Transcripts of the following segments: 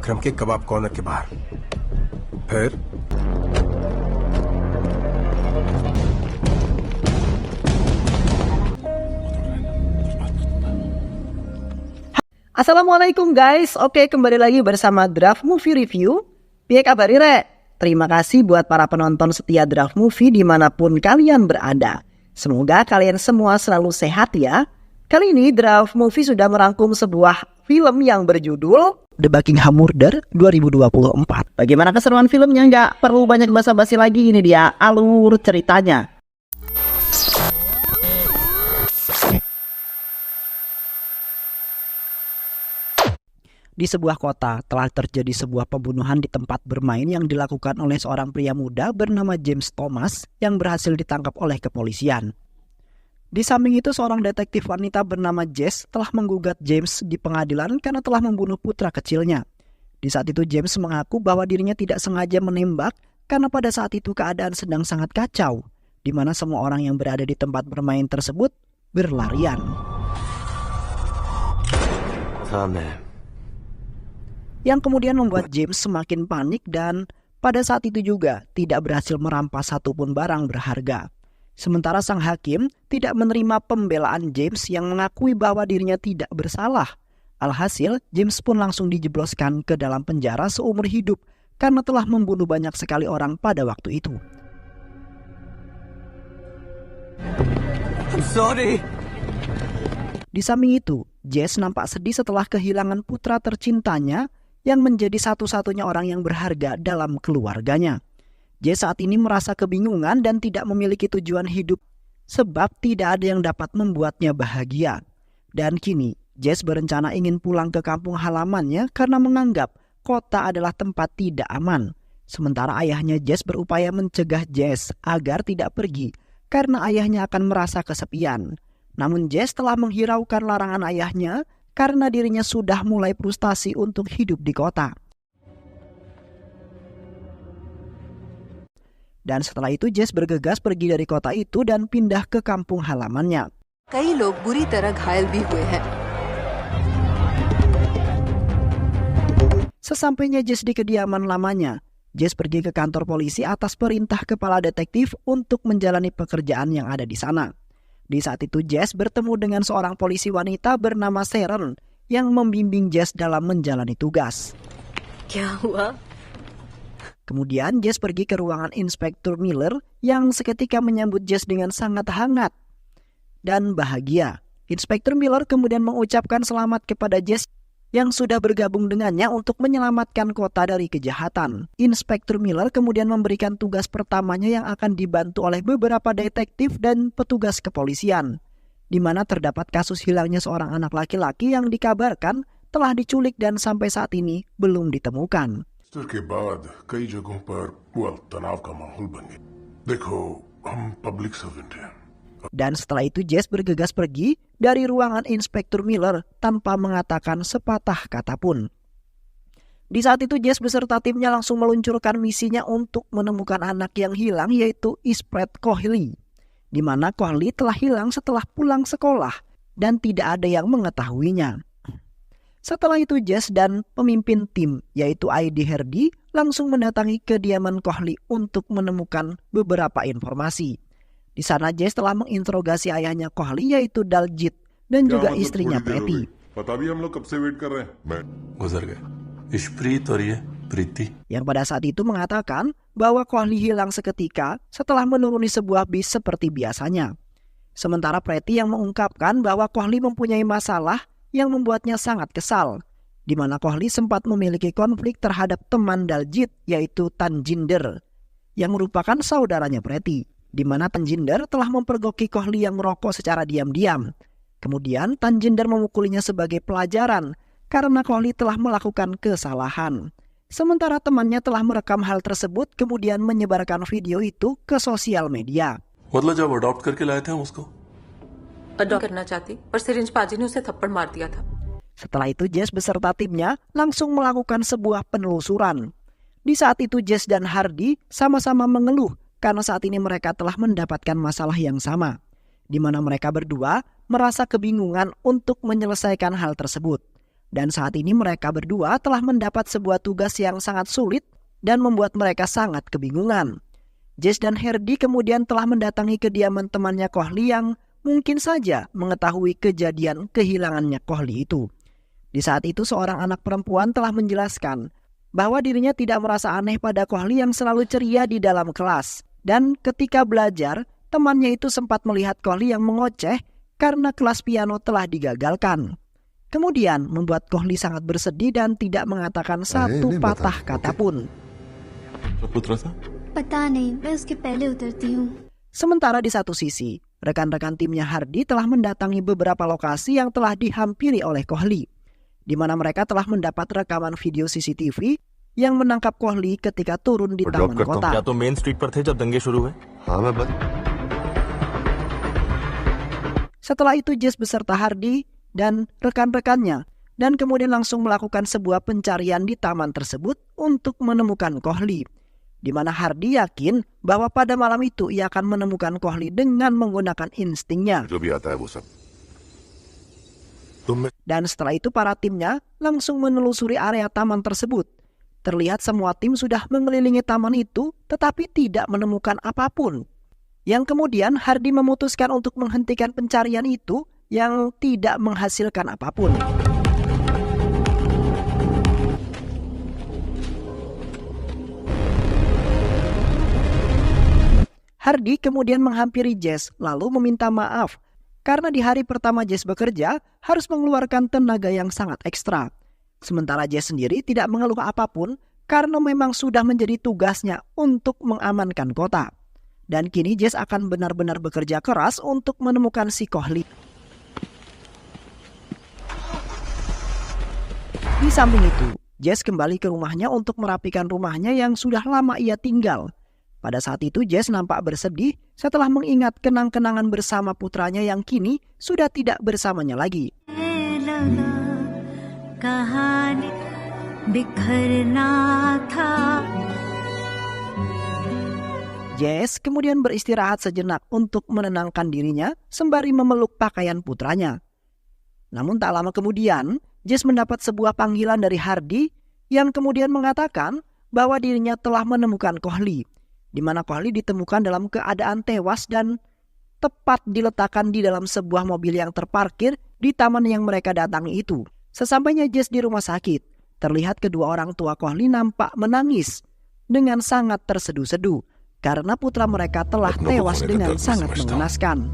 विक्रम के कबाब कॉर्नर के बाहर। फिर Assalamualaikum guys, oke kembali lagi bersama Draft Movie Review. Piye kabar Rek? Terima kasih buat para penonton setia Draft Movie dimanapun kalian berada. Semoga kalian semua selalu sehat ya. Kali ini Draft Movie sudah merangkum sebuah film yang berjudul The Buckingham Murder 2024. Bagaimana keseruan filmnya? Nggak perlu banyak basa-basi lagi, ini dia alur ceritanya. Di sebuah kota telah terjadi sebuah pembunuhan di tempat bermain yang dilakukan oleh seorang pria muda bernama James Thomas yang berhasil ditangkap oleh kepolisian. Di samping itu seorang detektif wanita bernama Jess telah menggugat James di pengadilan karena telah membunuh putra kecilnya. Di saat itu James mengaku bahwa dirinya tidak sengaja menembak karena pada saat itu keadaan sedang sangat kacau, di mana semua orang yang berada di tempat bermain tersebut berlarian. Yang kemudian membuat James semakin panik dan pada saat itu juga tidak berhasil merampas satupun barang berharga. Sementara sang hakim tidak menerima pembelaan James yang mengakui bahwa dirinya tidak bersalah. Alhasil, James pun langsung dijebloskan ke dalam penjara seumur hidup karena telah membunuh banyak sekali orang pada waktu itu. I'm sorry. Di samping itu, Jess nampak sedih setelah kehilangan putra tercintanya yang menjadi satu-satunya orang yang berharga dalam keluarganya. Jess saat ini merasa kebingungan dan tidak memiliki tujuan hidup sebab tidak ada yang dapat membuatnya bahagia. Dan kini, Jess berencana ingin pulang ke kampung halamannya karena menganggap kota adalah tempat tidak aman. Sementara ayahnya Jess berupaya mencegah Jess agar tidak pergi karena ayahnya akan merasa kesepian. Namun Jess telah menghiraukan larangan ayahnya karena dirinya sudah mulai frustasi untuk hidup di kota. Dan setelah itu Jess bergegas pergi dari kota itu dan pindah ke kampung halamannya. कई लोग बुरी तरह घायल भी हुए हैं. Sesampainya Jess di kediaman lamanya, Jess pergi ke kantor polisi atas perintah kepala detektif untuk menjalani pekerjaan yang ada di sana. Di saat itu Jess bertemu dengan seorang polisi wanita bernama Sharon yang membimbing Jess dalam menjalani tugas. क्या हुआ? Kemudian Jess pergi ke ruangan Inspektur Miller yang seketika menyambut Jess dengan sangat hangat dan bahagia. Inspektur Miller kemudian mengucapkan selamat kepada Jess yang sudah bergabung dengannya untuk menyelamatkan kota dari kejahatan. Inspektur Miller kemudian memberikan tugas pertamanya yang akan dibantu oleh beberapa detektif dan petugas kepolisian, di mana terdapat kasus hilangnya seorang anak laki-laki yang dikabarkan telah diculik dan sampai saat ini belum ditemukan. के बाद कई जगहों पर तनाव का माहौल बन गया. देखो, हम पब्लिक सर्वेंट हैं. Dan setelah itu Jess bergegas pergi dari ruangan Inspektur Miller tanpa mengatakan sepatah kata pun. Di saat itu Jess beserta timnya langsung meluncurkan misinya untuk menemukan anak yang hilang, yaitu Isprett Cohley, di mana Cohley telah hilang setelah pulang sekolah dan tidak ada yang mengetahuinya. Setelah itu Jess dan pemimpin tim yaitu I.D. Hardy langsung mendatangi kediaman Cohley untuk menemukan beberapa informasi. Di sana Jess telah menginterogasi ayahnya Cohley yaitu Daljit dan juga istrinya Pretty. Yang pada saat itu mengatakan bahwa Cohley hilang seketika setelah menuruni sebuah bis seperti biasanya. Sementara Pretty yang mengungkapkan bahwa Cohley mempunyai masalah yang membuatnya sangat kesal, di mana Cohley sempat memiliki konflik terhadap teman Daljit yaitu Tanjinder yang merupakan saudaranya Pretty, di mana Tanjinder telah mempergoki Cohley yang merokok secara diam-diam. Kemudian Tanjinder memukulinya sebagai pelajaran karena Cohley telah melakukan kesalahan. Sementara temannya telah merekam hal tersebut kemudian menyebarkan video itu ke sosial media. मतलब जब अडॉप्ट करके लाए थे हम उसको अडॉप्ट करना चाहती पर सिरिंज पाजी ने उसे थप्पड़ मार दिया था. Setelah itu Jess beserta timnya langsung melakukan sebuah penelusuran. Di saat itu Jess dan Hardy sama-sama mengeluh karena saat ini mereka telah mendapatkan masalah yang sama, di mana mereka berdua merasa kebingungan untuk menyelesaikan hal tersebut. Dan saat ini mereka berdua telah mendapat sebuah tugas yang sangat sulit dan membuat mereka sangat kebingungan. Jess dan Herdi kemudian telah mendatangi kediaman temannya Kohli yang mungkin saja mengetahui kejadian kehilangannya Kohli itu. Di saat itu seorang anak perempuan telah menjelaskan bahwa dirinya tidak merasa aneh pada Kohli yang selalu ceria di dalam kelas. Dan ketika belajar, temannya itu sempat melihat Kohli yang mengoceh karena kelas piano telah digagalkan. Kemudian membuat Kohli sangat bersedih dan tidak mengatakan satu patah kata pun. पुत्र था पता नहीं, मैं उसके पहले उतरती हूँ. Sementara di satu sisi, rekan-rekan timnya Hardi telah mendatangi beberapa lokasi yang telah dihampiri oleh Kohli, di mana mereka telah mendapat rekaman video CCTV yang menangkap Kohli ketika turun di taman kota. क्या तो main street पर थे जब दंगे शुरू हुए? Setelah itu Jess beserta Hardi dan rekan-rekannya dan kemudian langsung melakukan sebuah pencarian di taman tersebut untuk menemukan Kohli, di mana Hardi yakin bahwa pada malam itu ia akan menemukan Kohli dengan menggunakan instingnya. Dan setelah itu para timnya langsung menelusuri area taman tersebut. Terlihat semua tim sudah mengelilingi taman itu tetapi tidak menemukan apapun. Yang kemudian Hardi memutuskan untuk menghentikan pencarian itu yang tidak menghasilkan apapun. Hardi kemudian menghampiri Jess lalu meminta maaf karena di hari pertama Jess bekerja harus mengeluarkan tenaga yang sangat ekstra. Sementara Jess sendiri tidak mengeluh apapun karena memang sudah menjadi tugasnya untuk mengamankan kota. Dan kini Jess akan benar-benar bekerja keras untuk menemukan si Kohli. Di samping itu, Jess kembali ke rumahnya untuk merapikan rumahnya yang sudah lama ia tinggal. Pada saat itu Jess nampak bersedih setelah mengingat kenang-kenangan bersama putranya yang kini sudah tidak bersamanya lagi. Jess kemudian beristirahat sejenak untuk menenangkan dirinya sembari memeluk pakaian putranya. Namun tak lama kemudian, Jess mendapat sebuah panggilan dari Hardi yang kemudian mengatakan bahwa dirinya telah menemukan Kohli, di mana Kohli ditemukan dalam keadaan tewas dan tepat diletakkan di dalam sebuah mobil yang terparkir di taman yang mereka datangi itu. Sesampainya Jess di rumah sakit, terlihat kedua orang tua Kohli nampak menangis dengan sangat terseduh-seduh karena putra mereka telah tewas dengan sangat mengenaskan.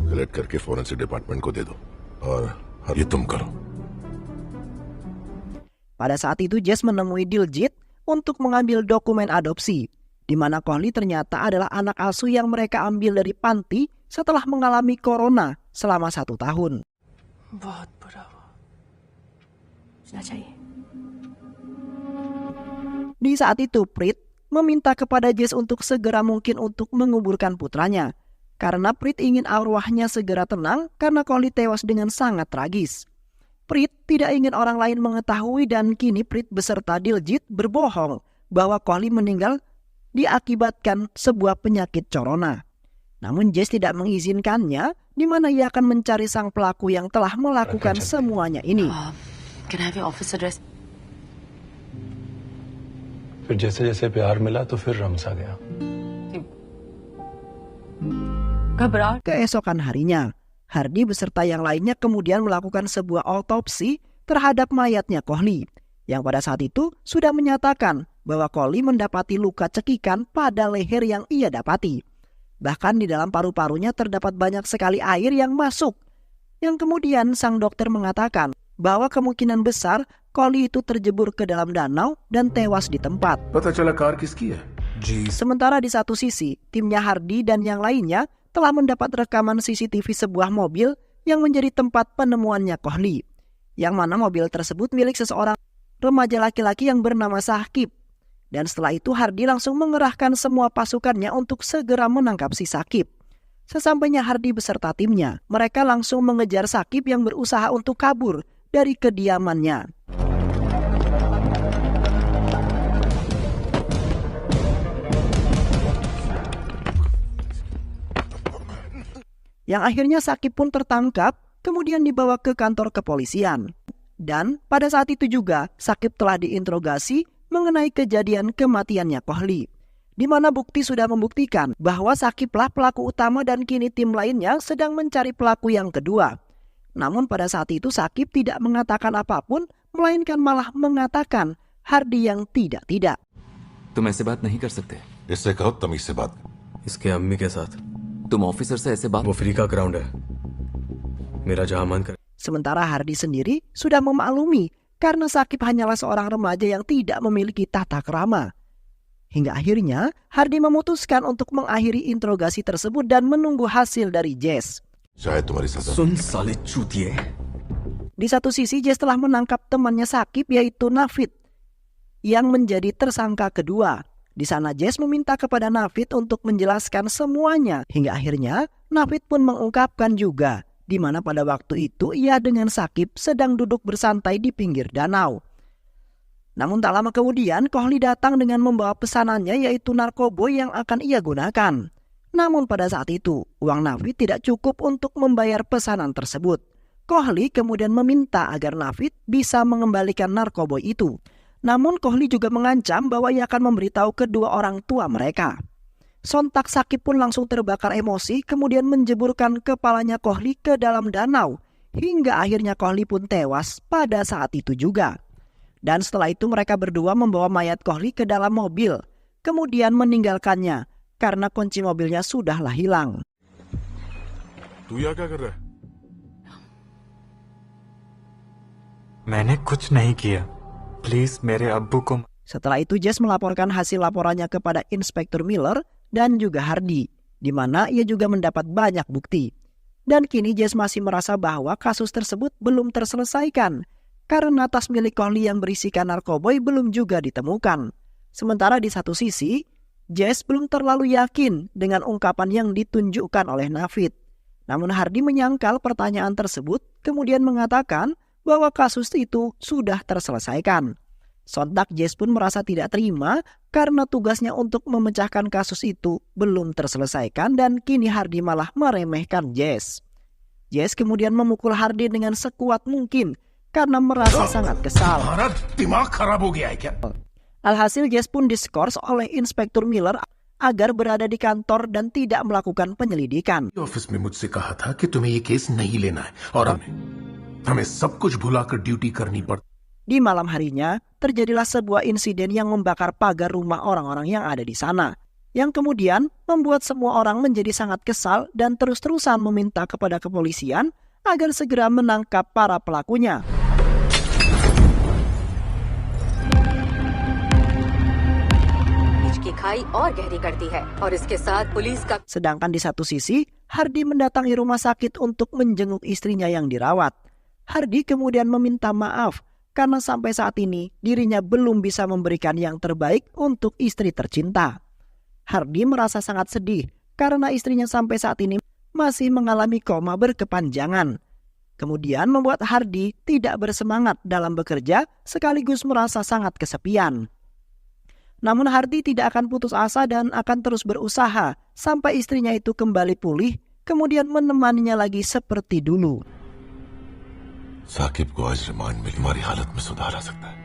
Pada saat itu Jess menemui Diljit untuk mengambil dokumen adopsi, di mana Kohli ternyata adalah anak asuh yang mereka ambil dari panti setelah mengalami corona selama 1 tahun. Di saat itu Prit meminta kepada Jess untuk segera mungkin untuk menguburkan putranya, karena Prit ingin arwahnya segera tenang karena Kohli tewas dengan sangat tragis. Prit tidak ingin orang lain mengetahui dan kini Prit beserta Diljit berbohong bahwa Kohli meninggal diakibatkan sebuah penyakit corona. Namun Jess tidak mengizinkannya, di mana ia akan mencari sang pelaku yang telah melakukan semuanya ini. Can I have your office address? फिर जैसे-जैसे प्यार मिला तो फिर रमसा गया. Keesokan harinya, Hardi beserta yang lainnya kemudian melakukan sebuah autopsi terhadap mayatnya Kohli, yang pada saat itu sudah menyatakan bahwa Kohli mendapati luka cekikan pada leher yang ia dapati. Bahkan di dalam paru-parunya terdapat banyak sekali air yang masuk, yang kemudian sang dokter mengatakan bahwa kemungkinan besar Kohli itu terjebur ke dalam danau dan tewas di tempat. Sementara di satu sisi, timnya Hardi dan yang lainnya telah mendapat rekaman CCTV sebuah mobil yang menjadi tempat penemuannya Kohli, yang mana mobil tersebut milik seseorang remaja laki-laki yang bernama Sakib. Dan setelah itu Hardi langsung mengerahkan semua pasukannya untuk segera menangkap si Sakib. Sesampainya Hardi beserta timnya, mereka langsung mengejar Sakib yang berusaha untuk kabur dari kediamannya. Yang akhirnya Sakib pun tertangkap, kemudian dibawa ke kantor kepolisian. Dan pada saat itu juga Shakib telah diinterogasi mengenai kejadian kematiannya Kohli, di mana bukti sudah membuktikan bahwa Shakiblah pelaku utama dan kini tim lainnya sedang mencari pelaku yang kedua. Namun pada saat itu Shakib tidak mengatakan apapun, melainkan malah mengatakan Hardy yang tidak-tidak. तुम ऐसे बात नहीं कर सकते। इससे कहो तमीज से बात। इसके अम्मी के साथ तुम ऑफिसर से ऐसे बात। वो फ्री का ग्राउंड है, मेरा जहां मन कर। Sementara Hardy sendiri sudah memaklumi karena Shakib hanyalah seorang remaja yang tidak memiliki tata krama. Hingga akhirnya Hardy memutuskan untuk mengakhiri interogasi tersebut dan menunggu hasil dari Jess. शायद तुम्हारी सजा। सुन साले चूतिए। Di satu sisi Jess telah menangkap temannya Shakib yaitu Navid yang menjadi tersangka kedua. Di sana Jess meminta kepada Navid untuk menjelaskan semuanya. Hingga akhirnya Navid pun mengungkapkan juga di mana pada waktu itu ia dengan Shakib sedang duduk bersantai di pinggir danau. Namun tak lama kemudian Kohli datang dengan membawa pesanannya yaitu narkoboy yang akan ia gunakan. Namun pada saat itu uang Navid tidak cukup untuk membayar pesanan tersebut. Kohli kemudian meminta agar Navid bisa mengembalikan narkoboy itu. Namun Kohli juga mengancam bahwa ia akan memberitahu kedua orang tua mereka. Sontak Shakib pun langsung terbakar emosi kemudian menjeburkan kepalanya Kohli ke dalam danau. Hingga akhirnya Kohli pun tewas pada saat itu juga. Dan setelah itu mereka berdua membawa mayat Kohli ke dalam mobil. Kemudian meninggalkannya karena kunci mobilnya sudahlah hilang. तू यहाँ क्या कर रहा है? मैंने कुछ नहीं किया, प्लीज मेरे अब्बू को। Setelah itu Jess melaporkan hasil laporannya kepada Inspektur Miller dan juga Hardy, di mana ia juga mendapat banyak bukti. Dan kini Jess masih merasa bahwa kasus tersebut belum terselesaikan karena tas milik Kohli yang berisikan narkoboy belum juga ditemukan. Sementara di satu sisi, Jess belum terlalu yakin dengan ungkapan yang ditunjukkan oleh Navid. Namun Hardy menyangkal pertanyaan tersebut, kemudian mengatakan bahwa kasus itu sudah terselesaikan. Sontak Jess pun merasa tidak terima karena tugasnya untuk memecahkan kasus itu belum terselesaikan dan kini Hardy malah meremehkan Jess. Jess kemudian memukul Hardy dengan sekuat mungkin karena merasa sangat kesal. Alhasil Jess pun diskors oleh Inspektur Miller agar berada di kantor dan tidak melakukan penyelidikan. Office में मुझसे कहा था कि तुम्हें ये केस नहीं लेना है और हमें सब कुछ भुलाकर ड्यूटी करनी पड़ती। Di malam harinya terjadilah sebuah insiden yang membakar pagar rumah orang-orang yang ada di sana, yang kemudian membuat semua orang menjadi sangat kesal dan terus-terusan meminta kepada kepolisian agar segera menangkap para pelakunya. Sedangkan di satu sisi, Hardy mendatangi rumah sakit untuk menjenguk istrinya yang dirawat. Hardy kemudian meminta maaf karena sampai saat ini dirinya belum bisa memberikan yang terbaik untuk istri tercinta. Hardy merasa sangat sedih karena istrinya sampai saat ini masih mengalami koma berkepanjangan. Kemudian membuat Hardy tidak bersemangat dalam bekerja sekaligus merasa sangat kesepian. Namun Hardy tidak akan putus asa dan akan terus berusaha sampai istrinya itu kembali pulih, kemudian menemaninya lagi seperti dulu. Saqib को आज रिमांड में तुम्हारी हालत में सुधार आ सकता है।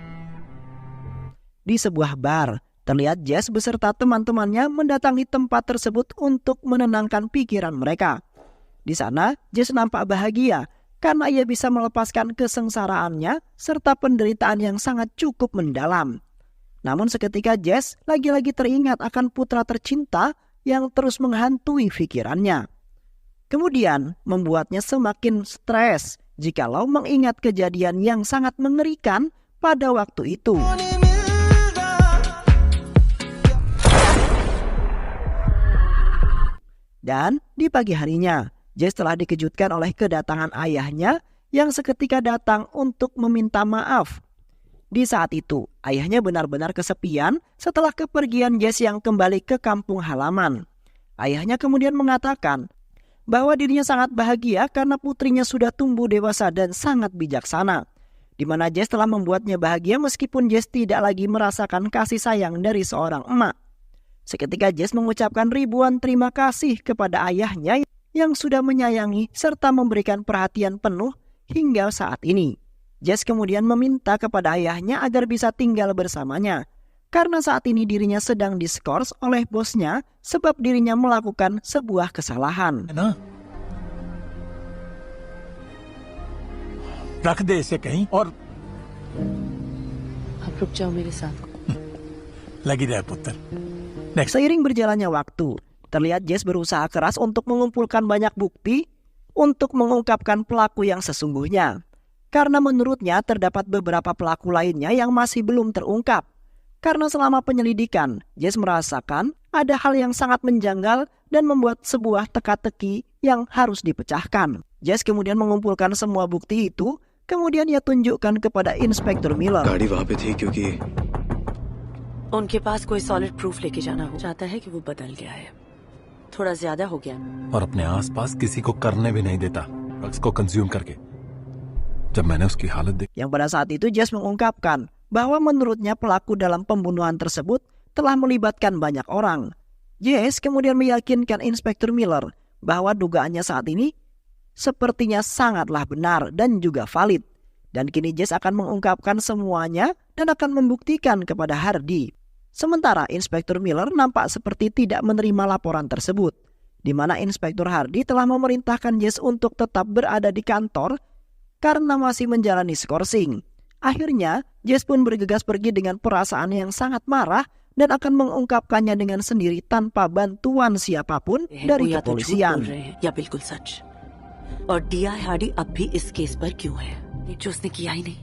Di sebuah bar, terlihat Jess beserta teman-temannya mendatangi tempat tersebut untuk menenangkan pikiran mereka. Di sana, Jess nampak bahagia karena ia bisa melepaskan kesengsaraannya serta penderitaan yang sangat cukup mendalam. Namun seketika Jess lagi-lagi teringat akan putra tercinta yang terus menghantui pikirannya. Kemudian membuatnya semakin stres jikalau mengingat kejadian yang sangat mengerikan pada waktu itu. Dan di pagi harinya, Jess telah dikejutkan oleh kedatangan ayahnya yang seketika datang untuk meminta maaf. Di saat itu, ayahnya benar-benar kesepian setelah kepergian Jess yang kembali ke kampung halaman. Ayahnya kemudian mengatakan bahwa dirinya sangat bahagia karena putrinya sudah tumbuh dewasa dan sangat bijaksana. Di mana Jess telah membuatnya bahagia meskipun Jess tidak lagi merasakan kasih sayang dari seorang emak. Seketika Jess mengucapkan ribuan terima kasih kepada ayahnya yang sudah menyayangi serta memberikan perhatian penuh hingga saat ini. Jess kemudian meminta kepada ayahnya agar bisa tinggal bersamanya, karena saat ini dirinya sedang diskors oleh bosnya sebab dirinya melakukan sebuah kesalahan. रख दे इसे कहीं और आप रुक जाओ मेरे साथ। लगी रहे पुत्र। Seiring berjalannya waktu, terlihat Jess berusaha keras untuk mengumpulkan banyak bukti untuk mengungkapkan pelaku yang sesungguhnya. Karena menurutnya terdapat beberapa pelaku lainnya yang masih belum terungkap. Karena selama penyelidikan, Jess merasakan ada hal yang sangat menjanggal dan membuat sebuah teka-teki yang harus dipecahkan. Jess kemudian mengumpulkan semua bukti itu, kemudian ia tunjukkan kepada Inspektur Miller. गाड़ी वहां पे थी क्योंकि उनके पास कोई solid proof लेके जाना हो चाहता है कि वो बदल गया है, थोड़ा ज्यादा हो गया और अपने आसपास किसी को करने भी नहीं देता ड्रग्स को कंज्यूम करके। जब मैंने उसकी हालत देखी, Yang pada saat itu Jess mengungkapkan bahwa menurutnya pelaku dalam pembunuhan tersebut telah melibatkan banyak orang. Jess kemudian meyakinkan Inspektur Miller bahwa dugaannya saat ini sepertinya sangatlah benar dan juga valid. Dan kini Jess akan mengungkapkan semuanya dan akan membuktikan kepada Hardy. Sementara Inspektur Miller nampak seperti tidak menerima laporan tersebut, di mana Inspektur Hardy telah memerintahkan Jess untuk tetap berada di kantor karena masih menjalani skorsing. Akhirnya, Jess pun bergegas pergi dengan perasaan yang sangat marah dan akan mengungkapkannya dengan sendiri tanpa bantuan siapapun dari kepolisian. या बिल्कुल सच। और DI Hardy अब भी इस केस पर क्यों है, जो उसने किया ही नहीं।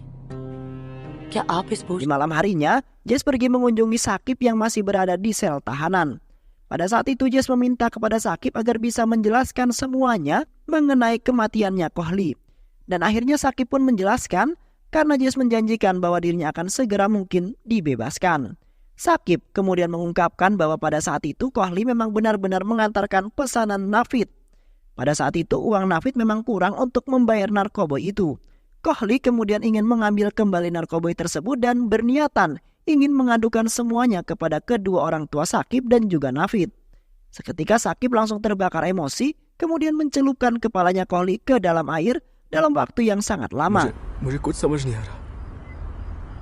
क्या आप इस Di malam harinya, Jess pergi mengunjungi Sakib yang masih berada di sel tahanan. Pada saat itu Jess meminta kepada Sakib agar bisa menjelaskan semuanya mengenai kematiannya Kohli. Dan akhirnya Sakib pun menjelaskan karena Jess menjanjikan bahwa dirinya akan segera mungkin dibebaskan. Sakib kemudian mengungkapkan bahwa pada saat itu Kohli memang benar-benar mengantarkan pesanan Navid. Pada saat itu uang Navid memang kurang untuk membayar narkoboy itu. Kohli kemudian ingin mengambil kembali narkoboy tersebut dan berniatan ingin mengadukan semuanya kepada kedua orang tua Sakib dan juga Navid. Seketika Sakib langsung terbakar emosi, kemudian mencelupkan kepalanya Kohli ke dalam air dalam waktu yang sangat lama. मुझे कुछ समझ नहीं आ रहा।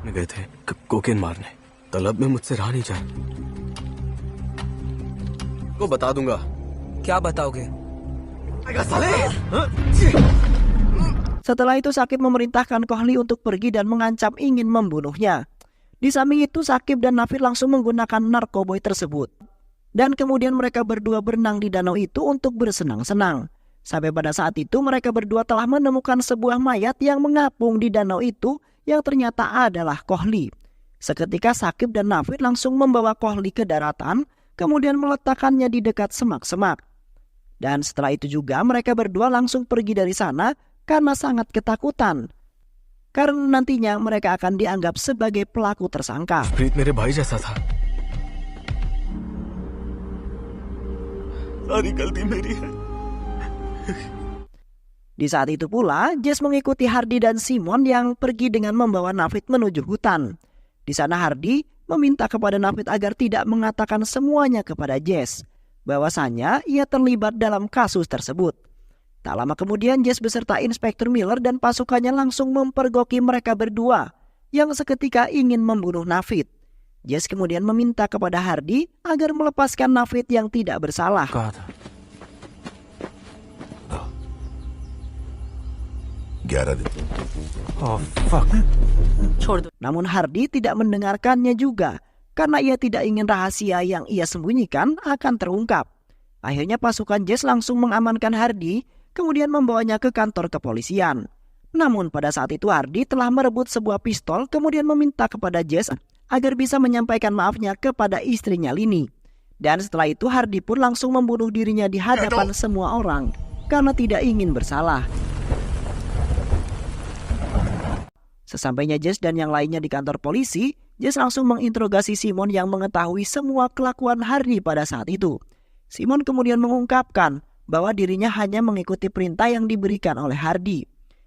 मैं गए थे कोकेन मारने, तलब में मुझसे रहा नहीं जा। को बता दूंगा। क्या बताओगे? Setelah itu Sakib memerintahkan Kohli untuk pergi dan mengancam ingin membunuhnya. Di samping itu Sakib dan Navid langsung menggunakan narkoboy tersebut. Dan kemudian mereka berdua berenang di danau itu untuk bersenang-senang. Sampai pada saat itu mereka berdua telah menemukan sebuah mayat yang mengapung di danau itu yang ternyata adalah Kohli. Seketika Sakib dan Navid langsung membawa Kohli ke daratan, kemudian meletakkannya di dekat semak-semak. Dan setelah itu juga mereka berdua langsung pergi dari sana karena sangat ketakutan. Karena nantinya mereka akan dianggap sebagai pelaku tersangka. प्रीत मेरे भाई जैसा था। सारी गलती मेरी है। Di saat itu pula, Jess mengikuti Hardy dan Simon yang pergi dengan membawa Navid menuju hutan. Di sana Hardy meminta kepada Navid agar tidak mengatakan semuanya kepada Jess, bahwasanya ia terlibat dalam kasus tersebut. Tak lama kemudian Jess beserta Inspektur Miller dan pasukannya langsung mempergoki mereka berdua yang seketika ingin membunuh Navid. Jess kemudian meminta kepada Hardy agar melepaskan Navid yang tidak bersalah. Oh fuck. Namun Hardy tidak mendengarkannya juga karena ia tidak ingin rahasia yang ia sembunyikan akan terungkap. Akhirnya pasukan Jess langsung mengamankan Hardy, kemudian membawanya ke kantor kepolisian. Namun pada saat itu Hardy telah merebut sebuah pistol, kemudian meminta kepada Jess agar bisa menyampaikan maafnya kepada istrinya Lini. Dan setelah itu Hardy pun langsung membunuh dirinya di hadapan semua orang karena tidak ingin bersalah. Sesampainya Jess dan yang lainnya di kantor polisi, Jess langsung menginterogasi Simon yang mengetahui semua kelakuan Hardy pada saat itu. Simon kemudian mengungkapkan bahwa dirinya hanya mengikuti perintah yang diberikan oleh Hardy,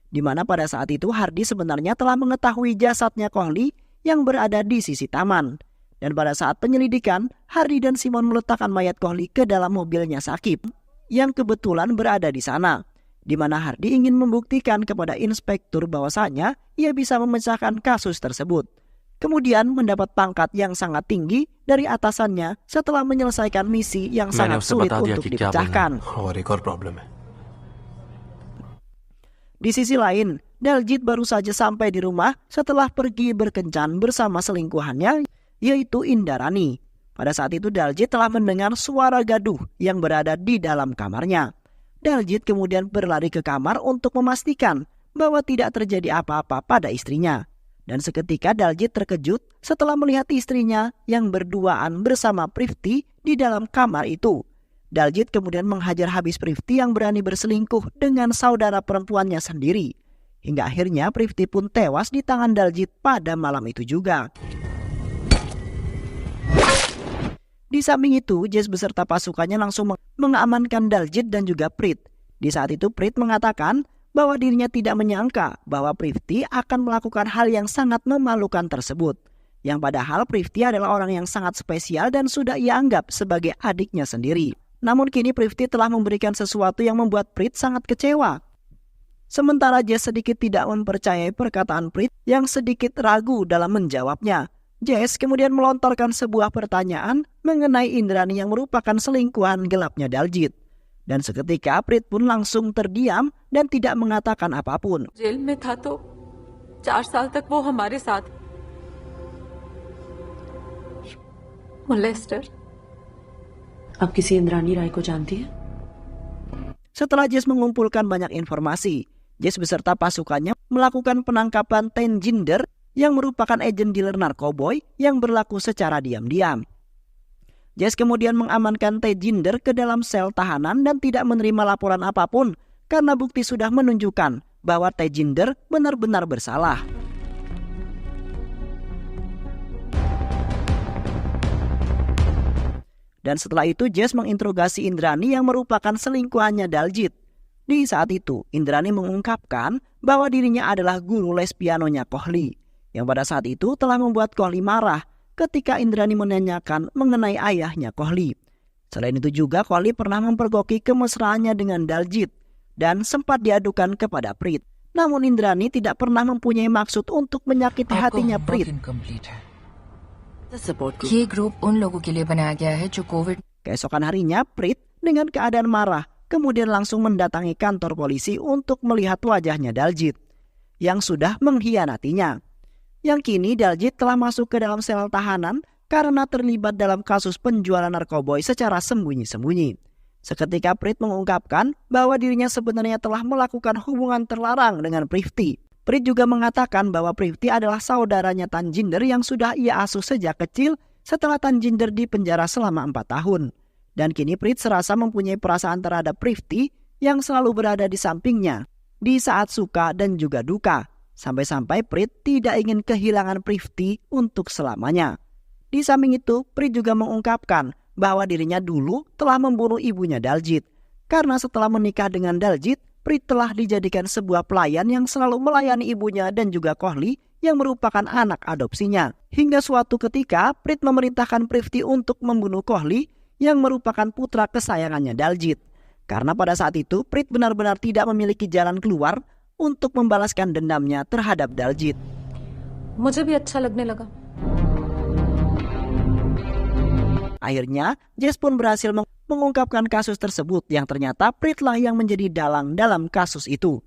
di mana pada saat itu Hardy sebenarnya telah mengetahui jasadnya Kohli yang berada di sisi taman. Dan pada saat penyelidikan, Hardy dan Simon meletakkan mayat Kohli ke dalam mobilnya Sakib yang kebetulan berada di sana. di mana Hardy ingin membuktikan kepada inspektur bahwasanya ia bisa memecahkan kasus tersebut. Kemudian mendapat pangkat yang sangat tinggi dari atasannya setelah menyelesaikan misi yang sangat sulit untuk dipecahkan. और एक और प्रॉब्लम है. Di sisi lain, Daljit baru saja sampai di rumah setelah pergi berkencan bersama selingkuhannya, yaitu Indarani. Pada saat itu Daljit telah mendengar suara gaduh yang berada di dalam kamarnya. Daljit kemudian berlari ke kamar untuk memastikan bahwa tidak terjadi apa-apa pada istrinya. Dan seketika Daljit terkejut setelah melihat istrinya yang berduaan bersama Prifty di dalam kamar itu. Daljit kemudian menghajar habis Prifty yang berani berselingkuh dengan saudara perempuannya sendiri. Hingga akhirnya Prifty pun tewas di tangan Daljit pada malam itu juga. Di samping itu, Jess beserta pasukannya langsung mengamankan Daljit dan juga Prit. Di saat itu Prit mengatakan bahwa dirinya tidak menyangka bahwa Prifty akan melakukan hal yang sangat memalukan tersebut. Yang padahal Prifty adalah orang yang sangat spesial dan sudah ia anggap sebagai adiknya sendiri. Namun kini Prifty telah memberikan sesuatu yang membuat Prit sangat kecewa. Sementara Jess sedikit tidak mempercayai perkataan Prit yang sedikit ragu dalam menjawabnya. Jess kemudian melontarkan sebuah pertanyaan mengenai Indrani yang merupakan selingkuhan gelapnya Daljit. Dan seketika Prit pun langsung terdiam dan tidak mengatakan apapun. Jail में था तो 4 साल तक वो हमारे साथ. मोलेस्टर. आप किसी इंद्रानी राय को जानती है? Setelah Jess mengumpulkan banyak informasi, Jess beserta pasukannya melakukan penangkapan Tenjinder yang merupakan agen dealer narkoboy yang berlaku secara diam-diam. Jess kemudian mengamankan Tenjinder ke dalam sel tahanan dan tidak menerima laporan apapun karena bukti sudah menunjukkan bahwa Tenjinder benar-benar bersalah. Dan setelah itu Jess menginterogasi Indrani yang merupakan selingkuhannya Daljit. Di saat itu Indrani mengungkapkan bahwa dirinya adalah guru les pianonya Kohli, yang pada saat itu telah membuat Kohli marah ketika Indrani menanyakan mengenai ayahnya Kohli. Selain itu juga Kohli pernah mempergoki kemesraannya dengan Daljit dan sempat diadukan kepada Prit. Namun Indrani tidak pernah mempunyai maksud untuk menyakiti hatinya Prit. Keesokan harinya Prit dengan keadaan marah kemudian langsung mendatangi kantor polisi untuk melihat wajahnya Daljit yang sudah mengkhianatinya. Yang kini Daljit telah masuk ke dalam sel tahanan karena terlibat dalam kasus penjualan narkoboy secara sembunyi-sembunyi. Seketika Prit mengungkapkan bahwa dirinya sebenarnya telah melakukan hubungan terlarang dengan Prifty. Prit juga mengatakan bahwa Prifty adalah saudaranya Tanjinder yang sudah ia asuh sejak kecil setelah Tanjinder dipenjara selama 4 tahun. Dan kini Prit serasa mempunyai perasaan terhadap Prifty yang selalu berada di sampingnya di saat suka dan juga duka. Sampai-sampai Prit tidak ingin kehilangan Prifty untuk selamanya. Di samping itu, Prit juga mengungkapkan bahwa dirinya dulu telah membunuh ibunya Daljit. Karena setelah menikah dengan Daljit, Prit telah dijadikan sebuah pelayan yang selalu melayani ibunya dan juga Kohli yang merupakan anak adopsinya. Hingga suatu ketika, Prit memerintahkan Prifty untuk membunuh Kohli yang merupakan putra kesayangannya Daljit. Karena pada saat itu, Prit benar-benar tidak memiliki jalan keluar untuk membalaskan dendamnya terhadap Daljit. मुझे भी अच्छा लगने लगा. Akhirnya, Jess pun berhasil mengungkapkan kasus tersebut yang ternyata Prit lah yang menjadi dalang dalam kasus itu.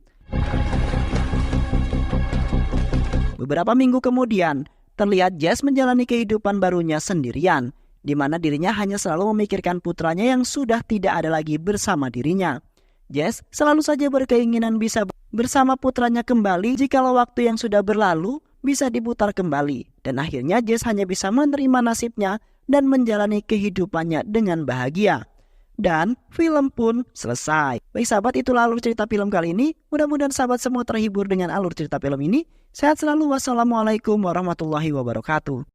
Beberapa minggu kemudian, terlihat Jess menjalani kehidupan barunya sendirian, di mana dirinya hanya selalu memikirkan putranya yang sudah tidak ada lagi bersama dirinya. Jess selalu saja berkeinginan bisa bersama putranya kembali jikalau waktu yang sudah berlalu bisa diputar kembali. Dan akhirnya Jess hanya bisa menerima nasibnya dan menjalani kehidupannya dengan bahagia. Dan film pun selesai. Baik sahabat, itulah alur cerita film kali ini. Mudah-mudahan sahabat semua terhibur dengan alur cerita film ini. Sehat selalu. Wassalamualaikum warahmatullahi wabarakatuh.